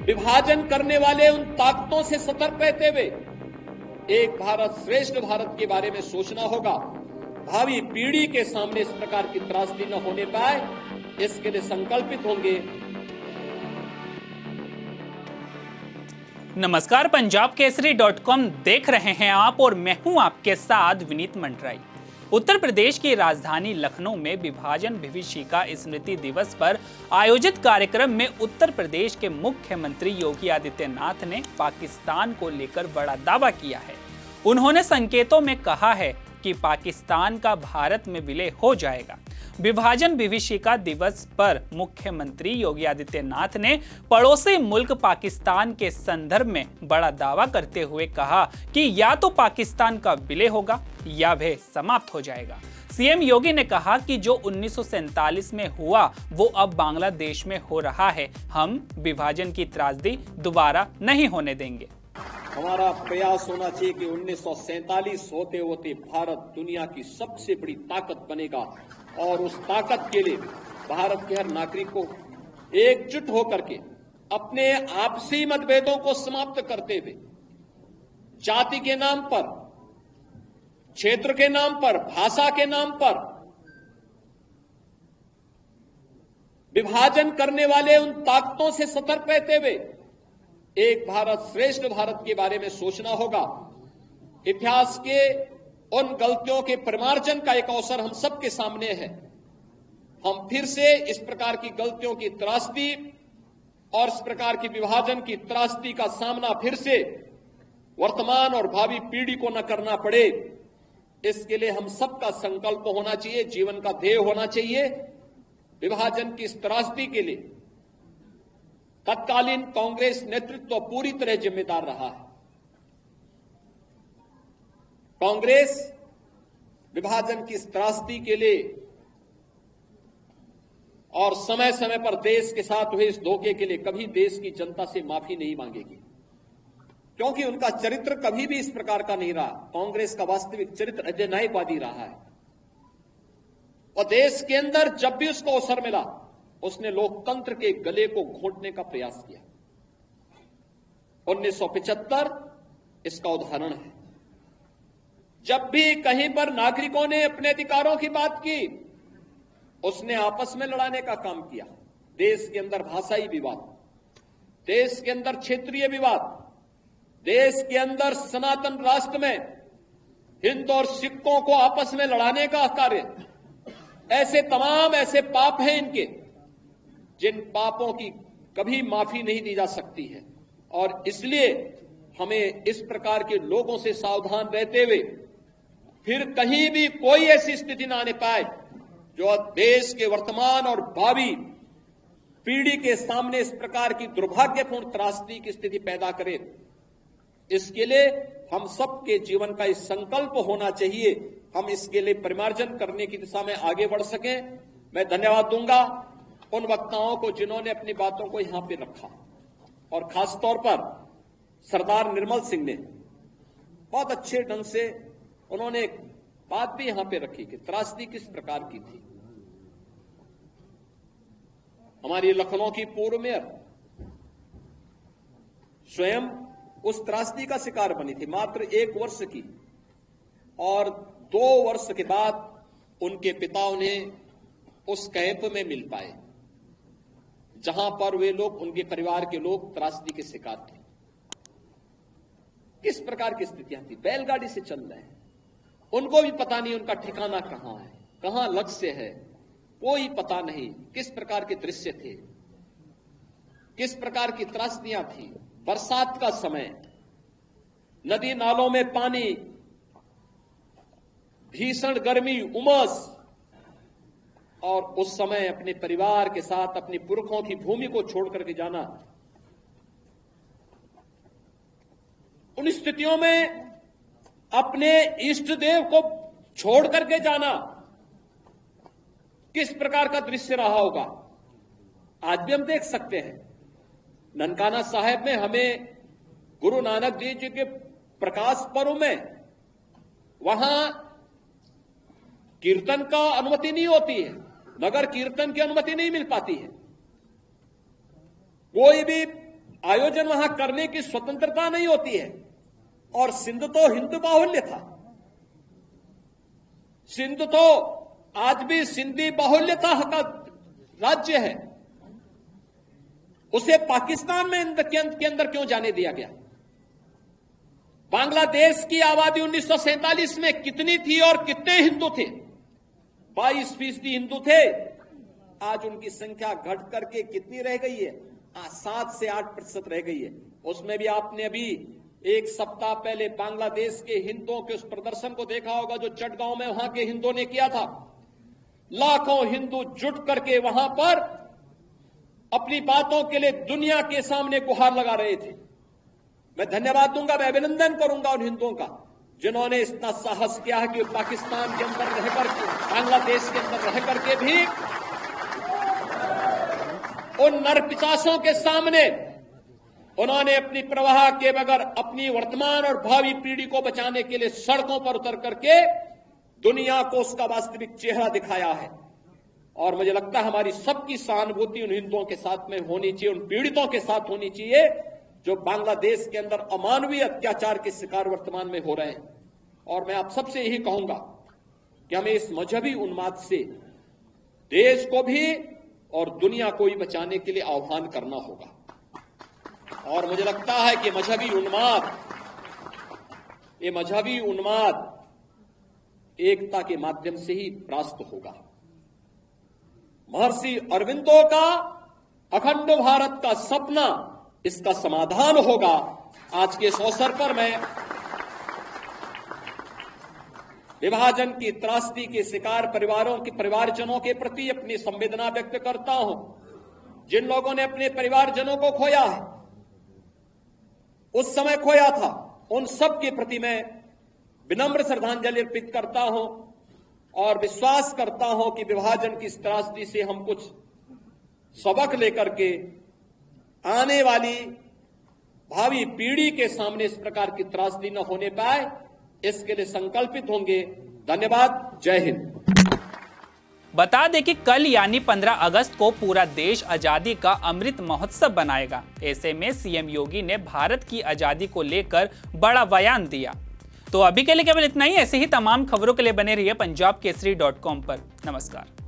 विभाजन करने वाले उन ताकतों से सतर्क रहते हुए एक भारत श्रेष्ठ भारत के बारे में सोचना होगा। भावी पीढ़ी के सामने इस प्रकार की त्रासदी न होने पाए, इसके लिए संकल्पित होंगे। नमस्कार, पंजाब केसरी.com देख रहे हैं आप और मैं हूं आपके साथ विनीत मंडराई। उत्तर प्रदेश की राजधानी लखनऊ में विभाजन विभीषिका स्मृति दिवस पर आयोजित कार्यक्रम में उत्तर प्रदेश के मुख्यमंत्री योगी आदित्यनाथ ने पाकिस्तान को लेकर बड़ा दावा किया है। उन्होंने संकेतों में कहा है कि पाकिस्तान का भारत में विलय हो जाएगा। विभाजन विभीषिका दिवस पर मुख्यमंत्री योगी आदित्यनाथ ने पड़ोसी मुल्क पाकिस्तान के संदर्भ में बड़ा दावा करते हुए कहा कि या तो पाकिस्तान का विलय होगा या वह समाप्त हो जाएगा। सीएम योगी ने कहा कि जो 1947 में हुआ वो अब बांग्लादेश में हो रहा है। हम विभाजन की त्रासदी दोबारा नहीं होने देंगे। हमारा प्रयास होना चाहिए कि 1947 होते होते भारत दुनिया की सबसे बड़ी ताकत बनेगा और उस ताकत के लिए भारत के हर नागरिक को एकजुट होकर के अपने आपसी मतभेदों को समाप्त करते हुए जाति के नाम पर, क्षेत्र के नाम पर, भाषा के नाम पर विभाजन करने वाले उन ताकतों से सतर्क रहते हुए एक भारत श्रेष्ठ भारत के बारे में सोचना होगा। इतिहास के उन गलतियों के परिमार्जन का एक अवसर हम सबके सामने है। हम फिर से इस प्रकार की गलतियों की त्रासदी और इस प्रकार की विभाजन की त्रासदी का सामना फिर से वर्तमान और भावी पीढ़ी को न करना पड़े, इसके लिए हम सबका संकल्प होना चाहिए, जीवन का ध्येय होना चाहिए। विभाजन की इस त्रासदी के लिए तत्कालीन कांग्रेस नेतृत्व पूरी तरह जिम्मेदार रहा है। कांग्रेस विभाजन की इस त्रासदी के लिए और समय समय पर देश के साथ हुए इस धोखे के लिए कभी देश की जनता से माफी नहीं मांगेगी, क्योंकि उनका चरित्र कभी भी इस प्रकार का नहीं रहा। कांग्रेस का वास्तविक चरित्र अधिनायकवादी रहा है और देश के अंदर जब भी उसको अवसर मिला उसने लोकतंत्र के गले को घोंटने का प्रयास किया। 1975 इसका उदाहरण है। जब भी कहीं पर नागरिकों ने अपने अधिकारों की बात की, उसने आपस में लड़ाने का काम किया। देश के अंदर भाषाई विवाद, देश के अंदर क्षेत्रीय विवाद, देश के अंदर सनातन राष्ट्र में हिंदू और सिखों को आपस में लड़ाने का कार्य, ऐसे तमाम ऐसे पाप हैं इनके, जिन पापों की कभी माफी नहीं दी जा सकती है। और इसलिए हमें इस प्रकार के लोगों से सावधान रहते हुए फिर कहीं भी कोई ऐसी स्थिति ना आने पाए जो देश के वर्तमान और भावी पीढ़ी के सामने इस प्रकार की दुर्भाग्यपूर्ण त्रासदी की स्थिति पैदा करे। इसके लिए हम सबके जीवन का इस संकल्प होना चाहिए, हम इसके लिए परिमार्जन करने की दिशा में आगे बढ़ सकें। मैं धन्यवाद दूंगा उन वक्ताओं को जिन्होंने अपनी बातों को यहां पे रखा और खासतौर पर सरदार निर्मल सिंह ने बहुत अच्छे ढंग से उन्होंने एक बात भी यहां पे रखी कि त्रासदी किस प्रकार की थी। हमारी लखनऊ की पूर्व मेयर स्वयं उस त्रासदी का शिकार बनी थी, मात्र 1 वर्ष की, और 2 वर्ष के बाद उनके पिता उन्हें उस कैंप में मिल पाए जहां पर वे लोग, उनके परिवार के लोग त्रासदी के शिकार थे। किस प्रकार की स्थितियां थी, बैलगाड़ी से चल रहे हैं, उनको भी पता नहीं उनका ठिकाना कहां है, कहां लक्ष्य है, कोई पता नहीं। किस प्रकार के दृश्य थे, किस प्रकार की त्रासदियां थी। बरसात का समय, नदी नालों में पानी, भीषण गर्मी, उमस, और उस समय अपने परिवार के साथ अपने पुरखों की भूमि को छोड़ करके जाना। उन स्थितियों में अपने इष्ट देव को छोड़ करके जाना किस प्रकार का दृश्य रहा होगा, आज भी हम देख सकते हैं। ननकाना साहिब में हमें गुरु नानक देव जी के प्रकाश पर्व में वहां कीर्तन का अनुमति नहीं होती है, नगर कीर्तन की अनुमति नहीं मिल पाती है। कोई भी आयोजन वहां करने की स्वतंत्रता नहीं होती है। और सिंध तो हिंदू बाहुल्य था, सिंध तो आज भी सिंधी बाहुल्यता का राज्य है, उसे पाकिस्तान में के अंदर क्यों जाने दिया गया? बांग्लादेश की आबादी 1947 में कितनी थी और कितने हिंदू थे? 22% हिंदू थे। आज उनकी संख्या घट करके कितनी रह गई है? 7 से 8% रह गई है। उसमें भी आपने अभी एक सप्ताह पहले बांग्लादेश के हिंदुओं के उस प्रदर्शन को देखा होगा जो चटगांव में वहां के हिंदुओं ने किया था। लाखों हिंदू जुट करके वहां पर अपनी बातों के लिए दुनिया के सामने गुहार लगा रहे थे। मैं धन्यवाद दूंगा, मैं अभिनंदन करूंगा उन हिंदुओं का जिन्होंने इतना साहस किया है कि पाकिस्तान के अंदर रहकर, बांग्लादेश के अंदर रह करके भी उन नरपिशाचों के सामने उन्होंने अपनी प्रवाह के बगैर अपनी वर्तमान और भावी पीढ़ी को बचाने के लिए सड़कों पर उतर करके दुनिया को उसका वास्तविक चेहरा दिखाया है। और मुझे लगता है हमारी सबकी सहानुभूति उन हिंदुओं के साथ में होनी चाहिए, उन पीड़ितों के साथ होनी चाहिए जो बांग्लादेश के अंदर अमानवीय अत्याचार के शिकार वर्तमान में हो रहे हैं। और मैं आप सबसे यही कहूंगा कि हमें इस मजहबी उन्माद से देश को भी और दुनिया को भी बचाने के लिए आह्वान करना होगा। और मुझे लगता है कि ये मजहबी उन्माद एकता के माध्यम से ही परास्त होगा। महर्षि अरविंदो का अखंड भारत का सपना इसका समाधान होगा। आज के इस अवसर पर मैं विभाजन की त्रासदी के शिकार परिवारों के परिवारजनों के प्रति अपनी संवेदना व्यक्त करता हूं। जिन लोगों ने अपने परिवारजनों को खोया है, उस समय खोया था, उन सब के प्रति मैं विनम्र श्रद्धांजलि अर्पित करता हूं और विश्वास करता हूं कि विभाजन की इस त्रासदी से हम कुछ सबक लेकर के आने वाली भावी पीढ़ी के सामने इस प्रकार की त्रासदी न होने पाए, इसके लिए संकल्पित होंगे। धन्यवाद। जय हिंद। बता दें कि कल यानी 15 अगस्त को पूरा देश आजादी का अमृत महोत्सव मनाएगा। ऐसे में सीएम योगी ने भारत की आजादी को लेकर बड़ा बयान दिया। तो अभी के लिए केवल इतना ही। ऐसे ही तमाम खबरों के लिए बने रहिए पंजाबकेसरी.com पर। नमस्कार।